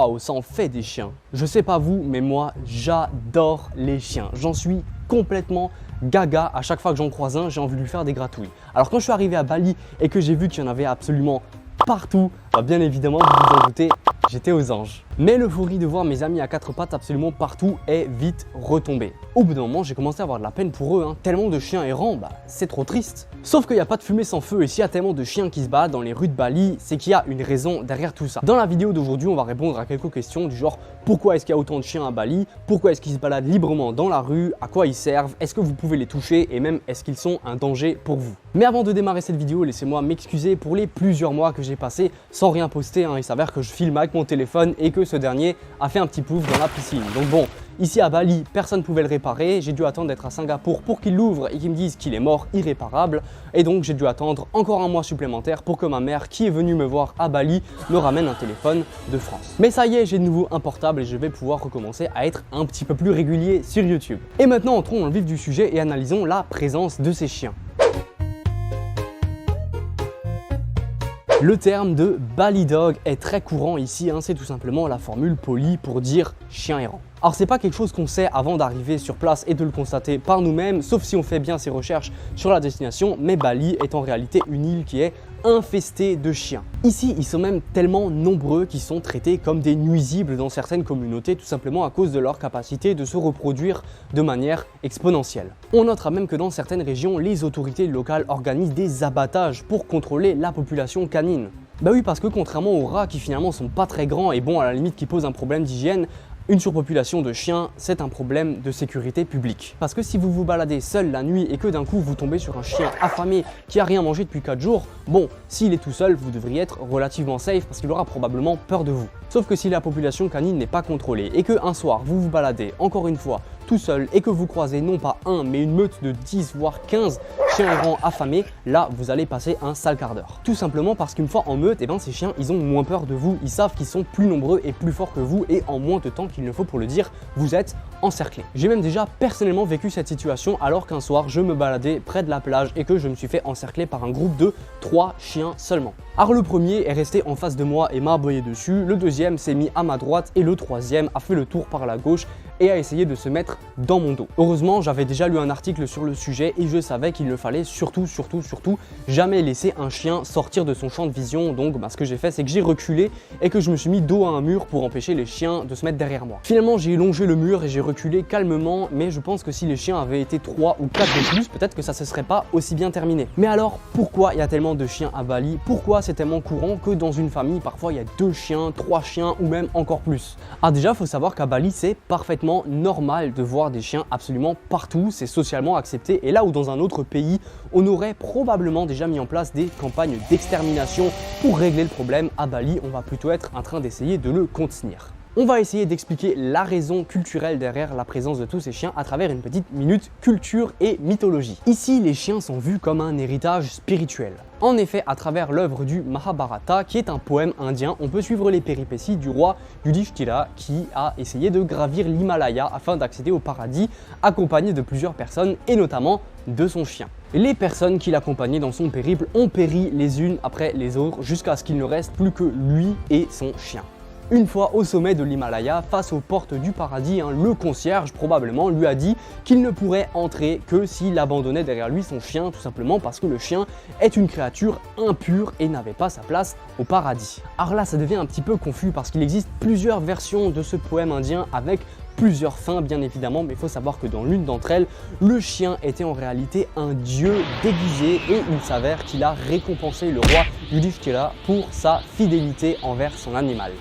Waouh, ça en fait des chiens. Je sais pas vous, mais moi, j'adore les chiens. J'en suis complètement gaga. À chaque fois que j'en croise un, j'ai envie de lui faire des gratouilles. Alors quand je suis arrivé à Bali et que j'ai vu qu'il y en avait absolument partout, bien évidemment, vous vous en doutez, j'étais aux anges. Mais l'euphorie de voir mes amis à quatre pattes absolument partout est vite retombée. Au bout d'un moment, j'ai commencé à avoir de la peine pour eux, tellement de chiens errants, c'est trop triste. Sauf qu'il n'y a pas de fumée sans feu, et s'il y a tellement de chiens qui se baladent dans les rues de Bali, c'est qu'il y a une raison derrière tout ça. Dans la vidéo d'aujourd'hui, on va répondre à quelques questions du genre pourquoi est-ce qu'il y a autant de chiens à Bali, pourquoi est-ce qu'ils se baladent librement dans la rue, à quoi ils servent, est-ce que vous pouvez les toucher et même est-ce qu'ils sont un danger pour vous. Mais avant de démarrer cette vidéo, laissez-moi m'excuser pour les plusieurs mois que j'ai passé sans rien poster. Il s'avère que je filme avec mon téléphone et que ce dernier a fait un petit pouf dans la piscine. Donc bon, ici à Bali, personne ne pouvait le réparer. J'ai dû attendre d'être à Singapour pour qu'il l'ouvre et qu'ils me disent qu'il est mort irréparable. Et donc j'ai dû attendre encore un mois supplémentaire pour que ma mère, qui est venue me voir à Bali, me ramène un téléphone de France. Mais ça y est, j'ai de nouveau un portable et je vais pouvoir recommencer à être un petit peu plus régulier sur YouTube. Et maintenant, entrons dans le vif du sujet et analysons la présence de ces chiens. Le terme de Bali Dog est très courant ici, c'est tout simplement la formule polie pour dire chien errant. Alors c'est pas quelque chose qu'on sait avant d'arriver sur place et de le constater par nous-mêmes, sauf si on fait bien ses recherches sur la destination, mais Bali est en réalité une île qui est infestée de chiens. Ici, ils sont même tellement nombreux qu'ils sont traités comme des nuisibles dans certaines communautés, tout simplement à cause de leur capacité de se reproduire de manière exponentielle. On notera même que dans certaines régions, les autorités locales organisent des abattages pour contrôler la population canine. Bah oui, parce que contrairement aux rats qui finalement sont pas très grands et bon à la limite qui posent un problème d'hygiène, une surpopulation de chiens, c'est un problème de sécurité publique. Parce que si vous vous baladez seul la nuit et que d'un coup vous tombez sur un chien affamé qui a rien mangé depuis 4 jours, bon, s'il est tout seul, vous devriez être relativement safe parce qu'il aura probablement peur de vous. Sauf que si la population canine n'est pas contrôlée et que un soir vous vous baladez encore une fois tout seul et que vous croisez non pas un mais une meute de 10 voire 15 chiens errants affamés, là vous allez passer un sale quart d'heure. Tout simplement parce qu'une fois en meute, ces chiens ils ont moins peur de vous, ils savent qu'ils sont plus nombreux et plus forts que vous et en moins de temps qu'il ne faut pour le dire, vous êtes encerclé. J'ai même déjà personnellement vécu cette situation alors qu'un soir je me baladais près de la plage et que je me suis fait encercler par un groupe de 3 chiens seulement. Alors le premier est resté en face de moi et m'a aboyé dessus, le deuxième s'est mis à ma droite et le troisième a fait le tour par la gauche et a essayé de se mettre dans mon dos. Heureusement, j'avais déjà lu un article sur le sujet et je savais qu'il ne fallait surtout jamais laisser un chien sortir de son champ de vision. Donc ce que j'ai fait, c'est que j'ai reculé et que je me suis mis dos à un mur pour empêcher les chiens de se mettre derrière moi. Finalement, j'ai longé le mur et j'ai reculé calmement, mais je pense que si les chiens avaient été 3 ou 4 de plus, peut-être que ça se serait pas aussi bien terminé. Mais alors, pourquoi il y a tellement de chiens à Bali? Pourquoi c'est tellement courant que dans une famille, parfois il y a 2 chiens, 3 chiens ou même encore plus? Ah déjà, il faut savoir qu'à Bali, c'est parfaitement normal de voir des chiens absolument partout, c'est socialement accepté et là où dans un autre pays, on aurait probablement déjà mis en place des campagnes d'extermination pour régler le problème, à Bali, on va plutôt être en train d'essayer de le contenir. On va essayer d'expliquer la raison culturelle derrière la présence de tous ces chiens à travers une petite minute culture et mythologie. Ici, les chiens sont vus comme un héritage spirituel. En effet, à travers l'œuvre du Mahabharata, qui est un poème indien, on peut suivre les péripéties du roi Yudhishthira qui a essayé de gravir l'Himalaya afin d'accéder au paradis, accompagné de plusieurs personnes et notamment de son chien. Les personnes qui l'accompagnaient dans son périple ont péri les unes après les autres jusqu'à ce qu'il ne reste plus que lui et son chien. Une fois au sommet de l'Himalaya, face aux portes du paradis, le concierge probablement lui a dit qu'il ne pourrait entrer que s'il abandonnait derrière lui son chien, tout simplement parce que le chien est une créature impure et n'avait pas sa place au paradis. Alors là, ça devient un petit peu confus parce qu'il existe plusieurs versions de ce poème indien avec plusieurs fins bien évidemment, mais il faut savoir que dans l'une d'entre elles, le chien était en réalité un dieu déguisé et il s'avère qu'il a récompensé le roi Yudhishthira pour sa fidélité envers son animal.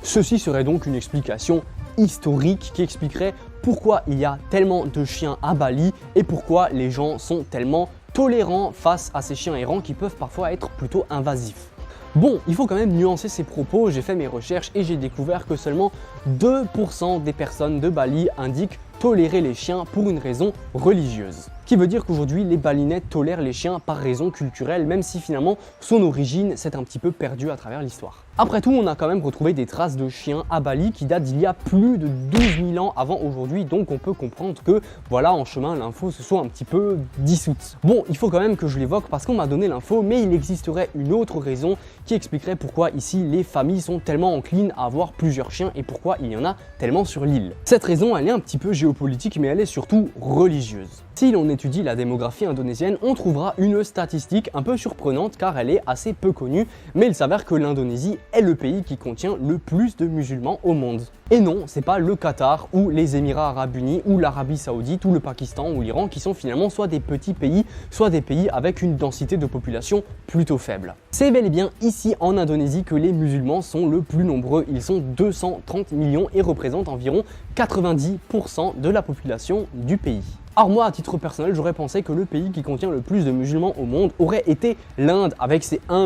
Ceci serait donc une explication historique qui expliquerait pourquoi il y a tellement de chiens à Bali et pourquoi les gens sont tellement tolérants face à ces chiens errants qui peuvent parfois être plutôt invasifs. Bon, il faut quand même nuancer ces propos, j'ai fait mes recherches et j'ai découvert que seulement 2% des personnes de Bali indiquent tolérer les chiens pour une raison religieuse. qui veut dire qu'aujourd'hui les Balinais tolèrent les chiens par raison culturelle, même si finalement son origine s'est un petit peu perdue à travers l'histoire. Après tout, on a quand même retrouvé des traces de chiens à Bali qui datent d'il y a plus de 12 000 ans avant aujourd'hui, donc on peut comprendre que voilà, en chemin l'info se soit un petit peu dissoute. Bon, il faut quand même que je l'évoque parce qu'on m'a donné l'info, mais il existerait une autre raison qui expliquerait pourquoi ici les familles sont tellement enclines à avoir plusieurs chiens et pourquoi il y en a tellement sur l'île. Cette raison, elle est un petit peu géopolitique, mais elle est surtout religieuse. Si l'on étudie la démographie indonésienne, on trouvera une statistique un peu surprenante car elle est assez peu connue, mais il s'avère que l'Indonésie est le pays qui contient le plus de musulmans au monde. Et non, c'est pas le Qatar ou les Émirats Arabes Unis ou l'Arabie Saoudite ou le Pakistan ou l'Iran qui sont finalement soit des petits pays, soit des pays avec une densité de population plutôt faible. C'est bel et bien ici en Indonésie que les musulmans sont le plus nombreux, ils sont 230 millions et représentent environ 90% de la population du pays. Alors moi, à titre personnel, j'aurais pensé que le pays qui contient le plus de musulmans au monde aurait été l'Inde, avec ses 1,5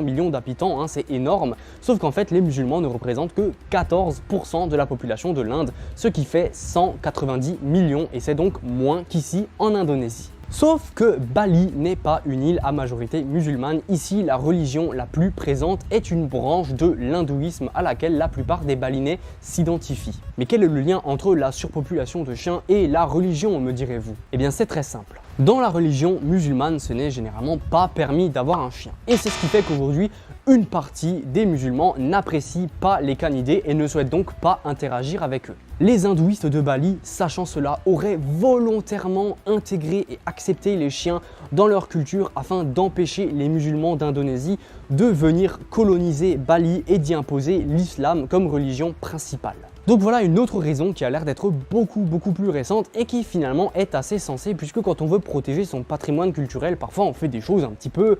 milliard d'habitants, c'est énorme. Sauf qu'en fait, les musulmans ne représentent que 14% de la population de l'Inde, ce qui fait 190 millions, et c'est donc moins qu'ici en Indonésie. Sauf que Bali n'est pas une île à majorité musulmane. Ici, la religion la plus présente est une branche de l'hindouisme à laquelle la plupart des Balinais s'identifient. Mais quel est le lien entre la surpopulation de chiens et la religion, me direz-vous? Eh bien, c'est très simple. Dans la religion musulmane, ce n'est généralement pas permis d'avoir un chien. Et c'est ce qui fait qu'aujourd'hui, une partie des musulmans n'apprécient pas les canidés et ne souhaitent donc pas interagir avec eux. Les hindouistes de Bali, sachant cela, auraient volontairement intégré et accepté les chiens dans leur culture afin d'empêcher les musulmans d'Indonésie de venir coloniser Bali et d'y imposer l'islam comme religion principale. Donc voilà une autre raison qui a l'air d'être beaucoup plus récente et qui finalement est assez sensée, puisque quand on veut protéger son patrimoine culturel, parfois on fait des choses un petit peu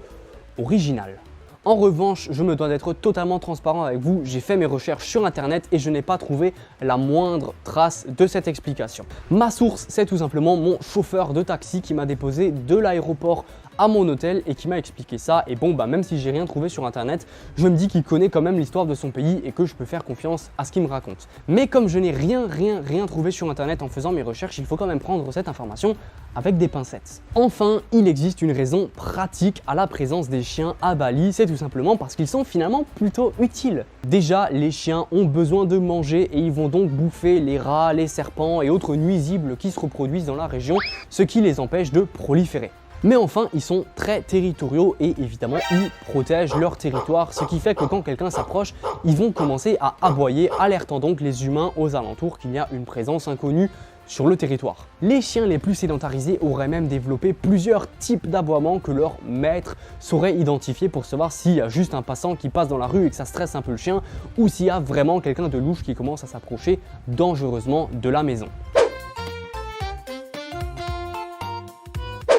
originales. En revanche, je me dois d'être totalement transparent avec vous, j'ai fait mes recherches sur internet et je n'ai pas trouvé la moindre trace de cette explication. Ma source, c'est tout simplement mon chauffeur de taxi qui m'a déposé de l'aéroport à mon hôtel et qui m'a expliqué ça. Et bon, même si j'ai rien trouvé sur internet, je me dis qu'il connaît quand même l'histoire de son pays et que je peux faire confiance à ce qu'il me raconte. Mais comme je n'ai rien trouvé sur internet en faisant mes recherches, il faut quand même prendre cette information avec des pincettes. Enfin, il existe une raison pratique à la présence des chiens à Bali, c'est tout simplement parce qu'ils sont finalement plutôt utiles. Déjà, les chiens ont besoin de manger et ils vont donc bouffer les rats, les serpents et autres nuisibles qui se reproduisent dans la région, ce qui les empêche de proliférer. Mais enfin, ils sont très territoriaux et évidemment, ils protègent leur territoire, ce qui fait que quand quelqu'un s'approche, ils vont commencer à aboyer, alertant donc les humains aux alentours qu'il y a une présence inconnue sur le territoire. Les chiens les plus sédentarisés auraient même développé plusieurs types d'aboiements que leur maître saurait identifier pour savoir s'il y a juste un passant qui passe dans la rue et que ça stresse un peu le chien, ou s'il y a vraiment quelqu'un de louche qui commence à s'approcher dangereusement de la maison.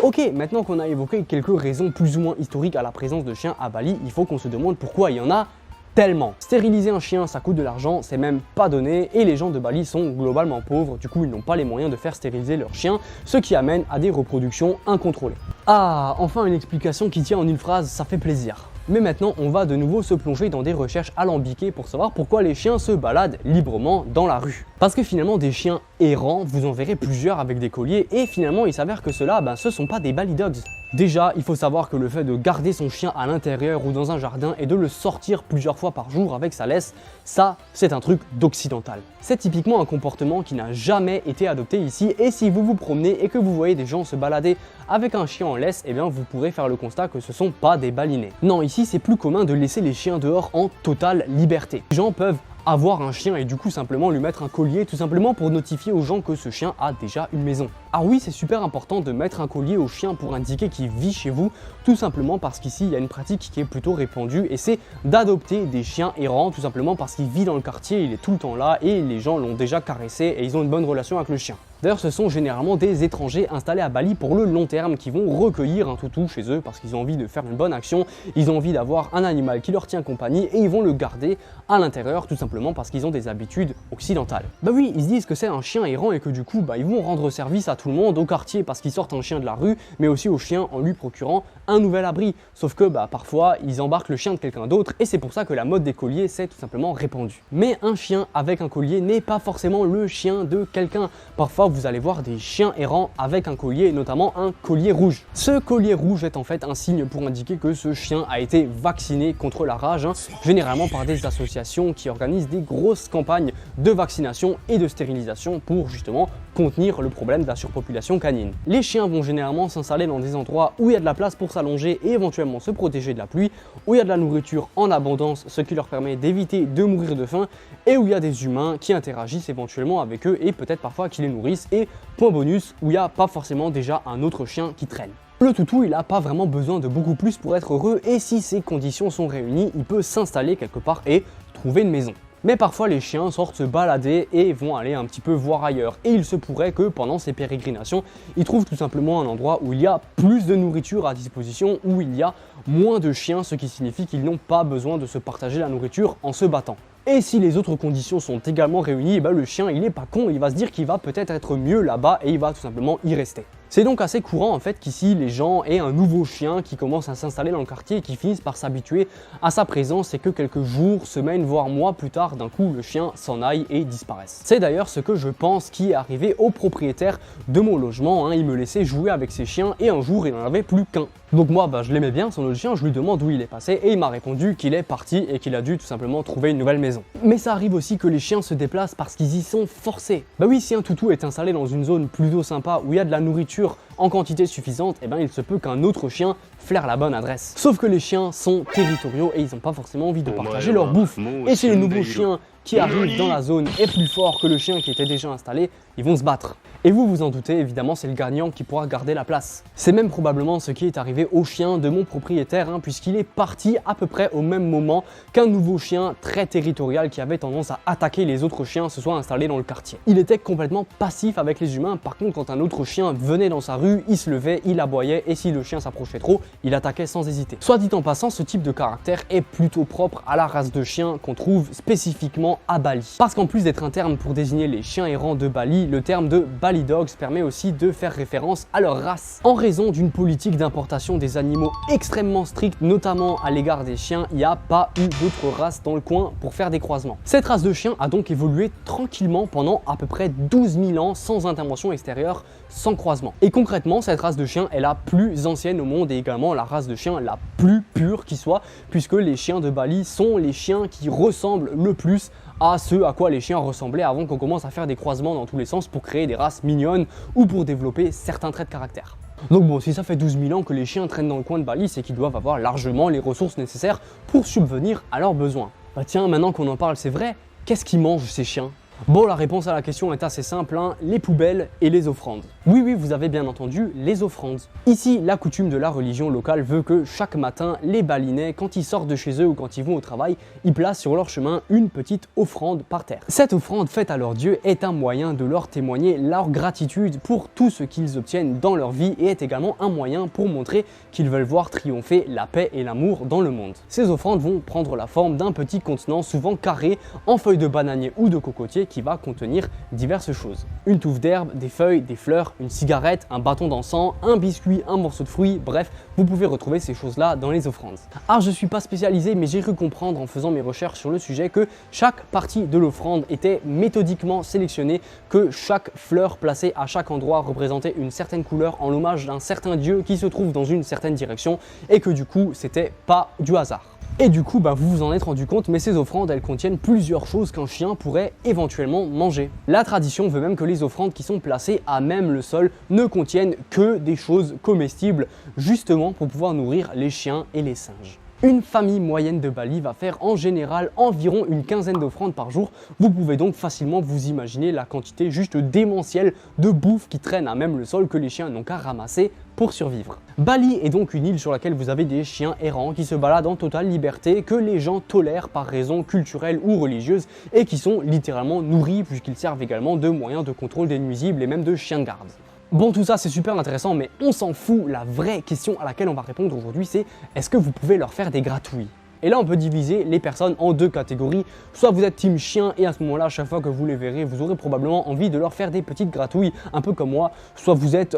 Ok, maintenant qu'on a évoqué quelques raisons plus ou moins historiques à la présence de chiens à Bali, il faut qu'on se demande pourquoi il y en a tellement. Stériliser un chien, ça coûte de l'argent, c'est même pas donné, et les gens de Bali sont globalement pauvres, du coup ils n'ont pas les moyens de faire stériliser leurs chiens, ce qui amène à des reproductions incontrôlées. Ah, enfin une explication qui tient en une phrase, ça fait plaisir. Mais maintenant, on va de nouveau se plonger dans des recherches alambiquées pour savoir pourquoi les chiens se baladent librement dans la rue. Parce que finalement, des chiens errants, vous en verrez plusieurs avec des colliers, et finalement, il s'avère que ceux-là, ce sont pas des Bali Dogs. Déjà, il faut savoir que le fait de garder son chien à l'intérieur ou dans un jardin et de le sortir plusieurs fois par jour avec sa laisse, ça, c'est un truc d'occidental. C'est typiquement un comportement qui n'a jamais été adopté ici, et si vous vous promenez et que vous voyez des gens se balader avec un chien en laisse, eh bien vous pourrez faire le constat que ce sont pas des Balinais. Non, ici c'est plus commun de laisser les chiens dehors en totale liberté. Les gens peuvent avoir un chien et du coup simplement lui mettre un collier, tout simplement pour notifier aux gens que ce chien a déjà une maison. Ah oui, c'est super important de mettre un collier au chien pour indiquer qu'il vit chez vous, tout simplement parce qu'ici il y a une pratique qui est plutôt répandue et c'est d'adopter des chiens errants, tout simplement parce qu'il vit dans le quartier, il est tout le temps là et les gens l'ont déjà caressé et ils ont une bonne relation avec le chien. D'ailleurs, ce sont généralement des étrangers installés à Bali pour le long terme qui vont recueillir un toutou chez eux parce qu'ils ont envie de faire une bonne action, ils ont envie d'avoir un animal qui leur tient compagnie et ils vont le garder à l'intérieur tout simplement parce qu'ils ont des habitudes occidentales. Bah oui, ils se disent que c'est un chien errant et que du coup, ils vont rendre service à tout le monde, au quartier parce qu'ils sortent un chien de la rue, mais aussi au chien en lui procurant un nouvel abri. Sauf que parfois ils embarquent le chien de quelqu'un d'autre et c'est pour ça que la mode des colliers s'est tout simplement répandue. Mais un chien avec un collier n'est pas forcément le chien de quelqu'un. Parfois vous allez voir des chiens errants avec un collier, notamment un collier rouge. Ce collier rouge est en fait un signe pour indiquer que ce chien a été vacciné contre la rage, généralement par des associations qui organisent des grosses campagnes de vaccination et de stérilisation pour justement contenir le problème de la surpopulation canine. Les chiens vont généralement s'installer dans des endroits où il y a de la place pour s'allonger et éventuellement se protéger de la pluie, où il y a de la nourriture en abondance, ce qui leur permet d'éviter de mourir de faim, et où il y a des humains qui interagissent éventuellement avec eux et peut-être parfois qui les nourrissent, et point bonus, où il n'y a pas forcément déjà un autre chien qui traîne. Le toutou, il n'a pas vraiment besoin de beaucoup plus pour être heureux et si ces conditions sont réunies, il peut s'installer quelque part et trouver une maison. Mais parfois les chiens sortent se balader et vont aller un petit peu voir ailleurs. Et il se pourrait que pendant ces pérégrinations, ils trouvent tout simplement un endroit où il y a plus de nourriture à disposition, où il y a moins de chiens, ce qui signifie qu'ils n'ont pas besoin de se partager la nourriture en se battant. Et si les autres conditions sont également réunies, le chien il est pas con, il va se dire qu'il va peut-être être mieux là-bas et il va tout simplement y rester. C'est donc assez courant en fait qu'ici les gens aient un nouveau chien qui commence à s'installer dans le quartier et qui finissent par s'habituer à sa présence et que quelques jours, semaines, voire mois plus tard, d'un coup le chien s'en aille et disparaisse. C'est d'ailleurs ce que je pense qui est arrivé au propriétaire de mon logement, il me laissait jouer avec ses chiens et un jour il n'en avait plus qu'un. Donc moi je l'aimais bien son autre chien, je lui demande où il est passé et il m'a répondu qu'il est parti et qu'il a dû tout simplement trouver une nouvelle maison. Mais ça arrive aussi que les chiens se déplacent parce qu'ils y sont forcés. Oui, si un toutou est installé dans une zone plutôt sympa où il y a de la nourriture en quantité suffisante, il se peut qu'un autre chien flaire la bonne adresse. Sauf que les chiens sont territoriaux et ils n'ont pas forcément envie de partager leur bouffe. Et si le nouveau chien qui arrive dans la zone est plus fort que le chien qui était déjà installé, ils vont se battre. Et vous vous en doutez, évidemment c'est le gagnant qui pourra garder la place. C'est même probablement ce qui est arrivé au chien de mon propriétaire, puisqu'il est parti à peu près au même moment qu'un nouveau chien très territorial qui avait tendance à attaquer les autres chiens se soit installé dans le quartier. Il était complètement passif avec les humains, par contre quand un autre chien venait dans sa rue, il se levait, il aboyait et si le chien s'approchait trop, il attaquait sans hésiter. Soit dit en passant, ce type de caractère est plutôt propre à la race de chiens qu'on trouve spécifiquement à Bali. Parce qu'en plus d'être un terme pour désigner les chiens errants de Bali, le terme de Bali Dogs permet aussi de faire référence à leur race. En raison d'une politique d'importation des animaux extrêmement stricte, notamment à l'égard des chiens, il n'y a pas eu d'autres races dans le coin pour faire des croisements. Cette race de chien a donc évolué tranquillement pendant à peu près 12 000 ans sans intervention extérieure, sans croisement. Et concrètement, cette race de chien est la plus ancienne au monde et également la race de chien la plus pure qui soit, puisque les chiens de Bali sont les chiens qui ressemblent le plus à ce à quoi les chiens ressemblaient avant qu'on commence à faire des croisements dans tous les sens pour créer des races mignonnes ou pour développer certains traits de caractère. Donc bon, si ça fait 12 000 ans que les chiens traînent dans le coin de Bali, c'est qu'ils doivent avoir largement les ressources nécessaires pour subvenir à leurs besoins. Tiens, maintenant qu'on en parle, c'est vrai, qu'est-ce qu'ils mangent ces chiens ? Bon, la réponse à la question est assez simple, les poubelles et les offrandes. Oui, vous avez bien entendu, les offrandes. Ici, la coutume de la religion locale veut que chaque matin, les Balinais, quand ils sortent de chez eux ou quand ils vont au travail, ils placent sur leur chemin une petite offrande par terre. Cette offrande faite à leur Dieu est un moyen de leur témoigner leur gratitude pour tout ce qu'ils obtiennent dans leur vie et est également un moyen pour montrer qu'ils veulent voir triompher la paix et l'amour dans le monde. Ces offrandes vont prendre la forme d'un petit contenant souvent carré en feuilles de bananier ou de cocotier qui va contenir diverses choses. Une touffe d'herbe, des feuilles, des fleurs, une cigarette, un bâton d'encens, un biscuit, un morceau de fruit, bref, vous pouvez retrouver ces choses-là dans les offrandes. Alors je suis pas spécialisé, mais j'ai cru comprendre en faisant mes recherches sur le sujet que chaque partie de l'offrande était méthodiquement sélectionnée, que chaque fleur placée à chaque endroit représentait une certaine couleur en l'hommage d'un certain dieu qui se trouve dans une certaine direction et que du coup c'était pas du hasard. Et du coup, vous vous en êtes rendu compte, mais ces offrandes, elles contiennent plusieurs choses qu'un chien pourrait éventuellement manger. La tradition veut même que les offrandes qui sont placées à même le sol ne contiennent que des choses comestibles, justement pour pouvoir nourrir les chiens et les singes. Une famille moyenne de Bali va faire en général environ une quinzaine d'offrandes par jour. Vous pouvez donc facilement vous imaginer la quantité juste démentielle de bouffe qui traîne à même le sol que les chiens n'ont qu'à ramasser pour survivre. Bali est donc une île sur laquelle vous avez des chiens errants qui se baladent en totale liberté, que les gens tolèrent par raison culturelle ou religieuse et qui sont littéralement nourris puisqu'ils servent également de moyens de contrôle des nuisibles et même de chiens de garde. Bon, tout ça c'est super intéressant, mais on s'en fout. La vraie question à laquelle on va répondre aujourd'hui, c'est est-ce que vous pouvez leur faire des gratouilles ? Et là on peut diviser les personnes en deux catégories. Soit vous êtes team chien et à ce moment-là, chaque fois que vous les verrez, vous aurez probablement envie de leur faire des petites gratouilles, un peu comme moi. Soit vous êtes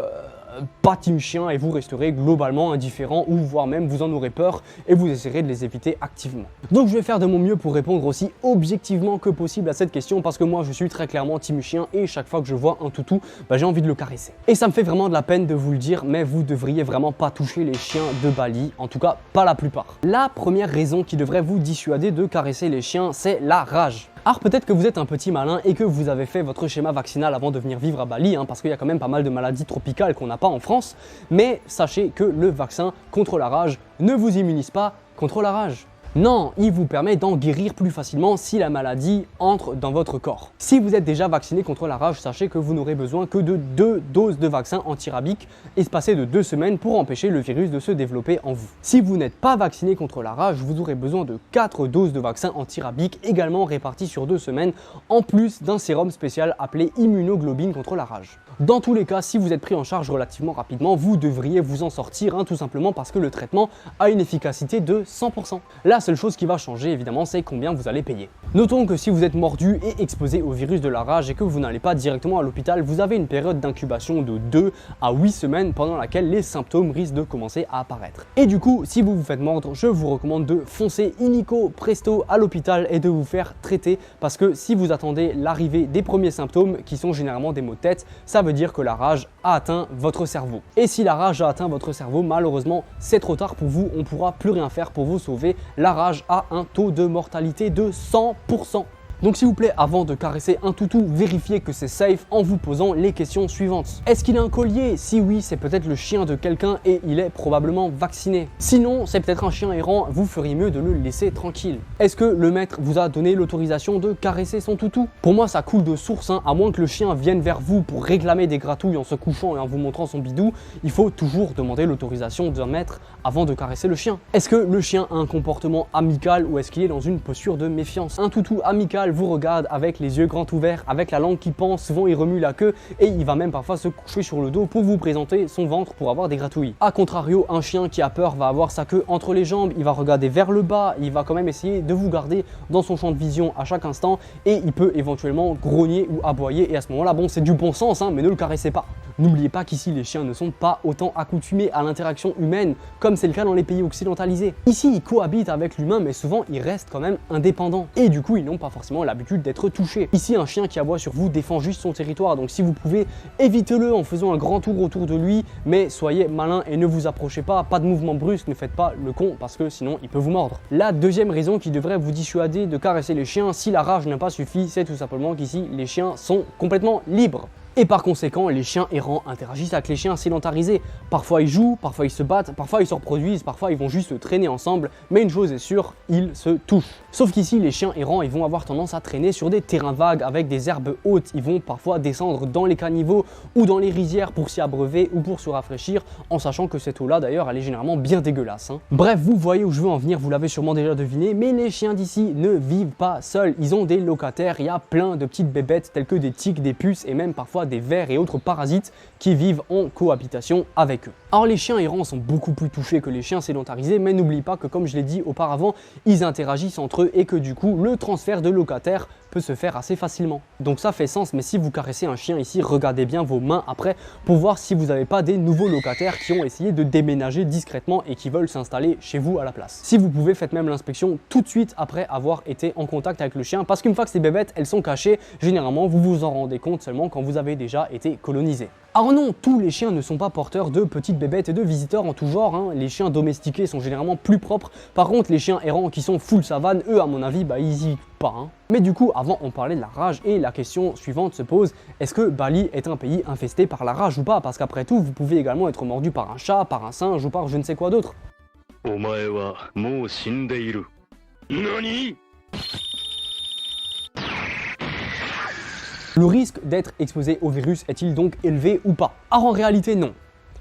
pas team chien et vous resterez globalement indifférent ou voire même vous en aurez peur et vous essaierez de les éviter activement. Donc je vais faire de mon mieux pour répondre aussi objectivement que possible à cette question parce que moi je suis très clairement team chien et chaque fois que je vois un toutou, j'ai envie de le caresser. Et ça me fait vraiment de la peine de vous le dire, mais vous devriez vraiment pas toucher les chiens de Bali, en tout cas pas la plupart. La première raison qui devrait vous dissuader de caresser les chiens, c'est la rage. Alors peut-être que vous êtes un petit malin et que vous avez fait votre schéma vaccinal avant de venir vivre à Bali, parce qu'il y a quand même pas mal de maladies tropicales qu'on n'a pas en France, mais sachez que le vaccin contre la rage ne vous immunise pas contre la rage. Non, il vous permet d'en guérir plus facilement si la maladie entre dans votre corps. Si vous êtes déjà vacciné contre la rage, sachez que vous n'aurez besoin que de 2 doses de vaccin antirabique espacées de 2 semaines pour empêcher le virus de se développer en vous. Si vous n'êtes pas vacciné contre la rage, vous aurez besoin de 4 doses de vaccin antirabique également réparties sur 2 semaines, en plus d'un sérum spécial appelé immunoglobine contre la rage. Dans tous les cas, si vous êtes pris en charge relativement rapidement, vous devriez vous en sortir, tout simplement parce que le traitement a une efficacité de 100%. La seule chose qui va changer évidemment, c'est combien vous allez payer. Notons que si vous êtes mordu et exposé au virus de la rage et que vous n'allez pas directement à l'hôpital, vous avez une période d'incubation de 2 à 8 semaines pendant laquelle les symptômes risquent de commencer à apparaître. Et du coup, si vous vous faites mordre, je vous recommande de foncer illico presto à l'hôpital et de vous faire traiter parce que si vous attendez l'arrivée des premiers symptômes qui sont généralement des maux de tête, ça veut dire que la rage a atteint votre cerveau. Et si la rage a atteint votre cerveau, malheureusement, c'est trop tard pour vous, on ne pourra plus rien faire pour vous sauver. La rage a un taux de mortalité de 100%. Donc s'il vous plaît, avant de caresser un toutou, vérifiez que c'est safe en vous posant les questions suivantes. Est-ce qu'il a un collier? Si oui, c'est peut-être le chien de quelqu'un et il est probablement vacciné. Sinon, c'est peut-être un chien errant, vous feriez mieux de le laisser tranquille. Est-ce que le maître vous a donné l'autorisation de caresser son toutou? Pour moi, ça coule de source, à moins que le chien vienne vers vous pour réclamer des gratouilles en se couchant et en vous montrant son bidou, il faut toujours demander l'autorisation d'un maître avant de caresser le chien. Est-ce que le chien a un comportement amical ou est-ce qu'il est dans une posture de méfiance? Un toutou amical vous regarde avec les yeux grands ouverts, avec la langue qui pend, souvent il remue la queue et il va même parfois se coucher sur le dos pour vous présenter son ventre pour avoir des gratouilles. A contrario, un chien qui a peur va avoir sa queue entre les jambes, il va regarder vers le bas, il va quand même essayer de vous garder dans son champ de vision à chaque instant et il peut éventuellement grogner ou aboyer et à ce moment-là, bon, c'est du bon sens, mais ne le caressez pas. N'oubliez pas qu'ici les chiens ne sont pas autant accoutumés à l'interaction humaine comme c'est le cas dans les pays occidentalisés. Ici ils cohabitent avec l'humain mais souvent ils restent quand même indépendants et du coup ils n'ont pas forcément l'habitude d'être touchés. Ici un chien qui aboie sur vous défend juste son territoire, donc si vous pouvez, évitez-le en faisant un grand tour autour de lui, mais soyez malin et ne vous approchez pas, pas de mouvement brusque, ne faites pas le con parce que sinon il peut vous mordre. La deuxième raison qui devrait vous dissuader de caresser les chiens si la rage n'a pas suffi, c'est tout simplement qu'ici les chiens sont complètement libres. Et par conséquent, les chiens errants interagissent avec les chiens sédentarisés. Parfois ils jouent, parfois ils se battent, parfois ils se reproduisent, parfois ils vont juste traîner ensemble, mais une chose est sûre, ils se touchent. Sauf qu'ici, les chiens errants, ils vont avoir tendance à traîner sur des terrains vagues avec des herbes hautes. Ils vont parfois descendre dans les caniveaux ou dans les rizières pour s'y abreuver ou pour se rafraîchir, en sachant que cette eau-là, d'ailleurs, elle est généralement bien dégueulasse. Bref, vous voyez où je veux en venir, vous l'avez sûrement déjà deviné, mais les chiens d'ici ne vivent pas seuls. Ils ont des locataires, il y a plein de petites bébêtes telles que des tiques, des puces et même parfois des vers et autres parasites qui vivent en cohabitation avec eux. Alors les chiens errants sont beaucoup plus touchés que les chiens sédentarisés, mais n'oublie pas que comme je l'ai dit auparavant, ils interagissent entre eux et que du coup le transfert de locataires peut se faire assez facilement. Donc ça fait sens, mais si vous caressez un chien ici, regardez bien vos mains après pour voir si vous n'avez pas des nouveaux locataires qui ont essayé de déménager discrètement et qui veulent s'installer chez vous à la place. Si vous pouvez, faites même l'inspection tout de suite après avoir été en contact avec le chien, parce qu'une fois que ces bébêtes elles sont cachées, généralement vous vous en rendez compte seulement quand vous avez déjà été colonisé. Alors non, tous les chiens ne sont pas porteurs de petites bébêtes et de visiteurs en tout genre, Les chiens domestiqués sont généralement plus propres. Par contre, les chiens errants qui sont full savane, eux à mon avis, ils y vivent pas. Mais du coup, avant on parlait de la rage et la question suivante se pose, est-ce que Bali est un pays infesté par la rage ou pas? Parce qu'après tout, vous pouvez également être mordu par un chat, par un singe ou par je ne sais quoi d'autre. Le risque d'être exposé au virus est-il donc élevé ou pas? Alors en réalité non.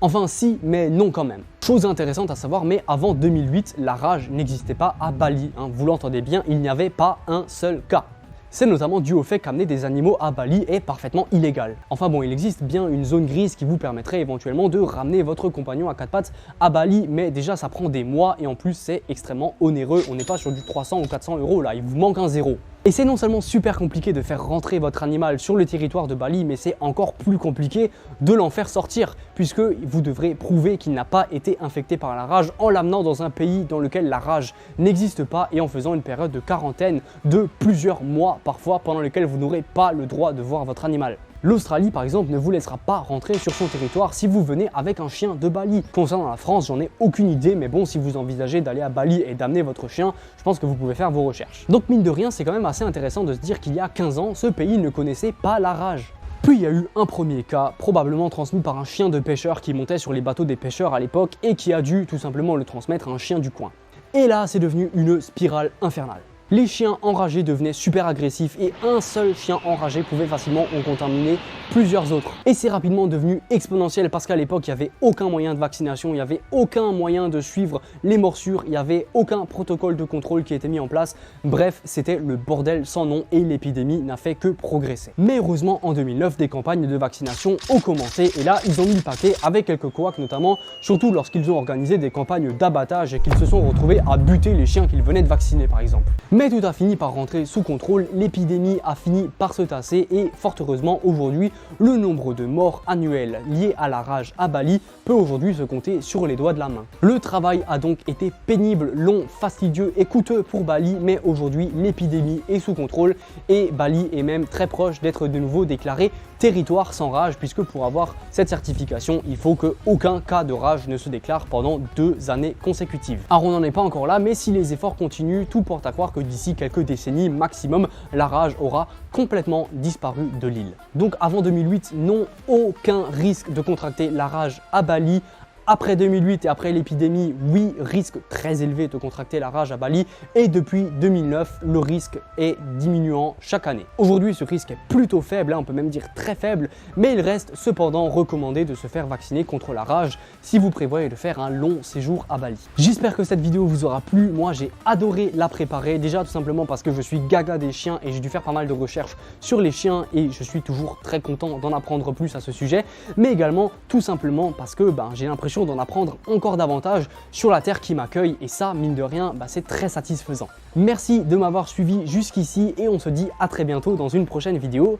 Enfin si, mais non quand même. Chose intéressante à savoir, mais avant 2008, la rage n'existait pas à Bali. Vous l'entendez bien, il n'y avait pas un seul cas. C'est notamment dû au fait qu'amener des animaux à Bali est parfaitement illégal. Enfin bon, il existe bien une zone grise qui vous permettrait éventuellement de ramener votre compagnon à 4 pattes à Bali, mais déjà ça prend des mois et en plus c'est extrêmement onéreux. On n'est pas sur du 300 ou 400 € là, il vous manque un zéro. Et c'est non seulement super compliqué de faire rentrer votre animal sur le territoire de Bali, mais c'est encore plus compliqué de l'en faire sortir, puisque vous devrez prouver qu'il n'a pas été infecté par la rage en l'amenant dans un pays dans lequel la rage n'existe pas et en faisant une période de quarantaine de plusieurs mois parfois pendant lesquels vous n'aurez pas le droit de voir votre animal. L'Australie par exemple ne vous laissera pas rentrer sur son territoire si vous venez avec un chien de Bali. Concernant la France, j'en ai aucune idée, mais bon, si vous envisagez d'aller à Bali et d'amener votre chien, je pense que vous pouvez faire vos recherches. Donc mine de rien, c'est quand même assez intéressant de se dire qu'il y a 15 ans, ce pays ne connaissait pas la rage. Puis il y a eu un premier cas, probablement transmis par un chien de pêcheur qui montait sur les bateaux des pêcheurs à l'époque et qui a dû tout simplement le transmettre à un chien du coin. Et là, c'est devenu une spirale infernale. Les chiens enragés devenaient super agressifs et un seul chien enragé pouvait facilement en contaminer plusieurs autres. Et c'est rapidement devenu exponentiel parce qu'à l'époque, il n'y avait aucun moyen de vaccination, il n'y avait aucun moyen de suivre les morsures, il n'y avait aucun protocole de contrôle qui était mis en place. Bref, c'était le bordel sans nom et l'épidémie n'a fait que progresser. Mais heureusement, en 2009, des campagnes de vaccination ont commencé et là, ils ont mis le paquet avec quelques couacs notamment, surtout lorsqu'ils ont organisé des campagnes d'abattage et qu'ils se sont retrouvés à buter les chiens qu'ils venaient de vacciner par exemple. Mais tout a fini par rentrer sous contrôle, l'épidémie a fini par se tasser et fort heureusement aujourd'hui, le nombre de morts annuels liés à la rage à Bali peut aujourd'hui se compter sur les doigts de la main. Le travail a donc été pénible, long, fastidieux et coûteux pour Bali, mais aujourd'hui l'épidémie est sous contrôle et Bali est même très proche d'être de nouveau déclaré territoire sans rage, puisque pour avoir cette certification, il faut qu'aucun cas de rage ne se déclare pendant 2 années consécutives. Alors on n'en est pas encore là, mais si les efforts continuent, tout porte à croire que d'ici quelques décennies maximum, la rage aura complètement disparu de l'île. Donc avant 2008, non, aucun risque de contracter la rage à Bali. Après 2008 et après l'épidémie, oui, risque très élevé de contracter la rage à Bali et depuis 2009, le risque est diminuant chaque année. Aujourd'hui, ce risque est plutôt faible, on peut même dire très faible, mais il reste cependant recommandé de se faire vacciner contre la rage si vous prévoyez de faire un long séjour à Bali. J'espère que cette vidéo vous aura plu, moi j'ai adoré la préparer, déjà tout simplement parce que je suis gaga des chiens et j'ai dû faire pas mal de recherches sur les chiens et je suis toujours très content d'en apprendre plus à ce sujet, mais également tout simplement parce que j'ai l'impression d'en apprendre encore davantage sur la terre qui m'accueille et ça, mine de rien, c'est très satisfaisant. Merci de m'avoir suivi jusqu'ici et on se dit à très bientôt dans une prochaine vidéo.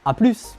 A plus!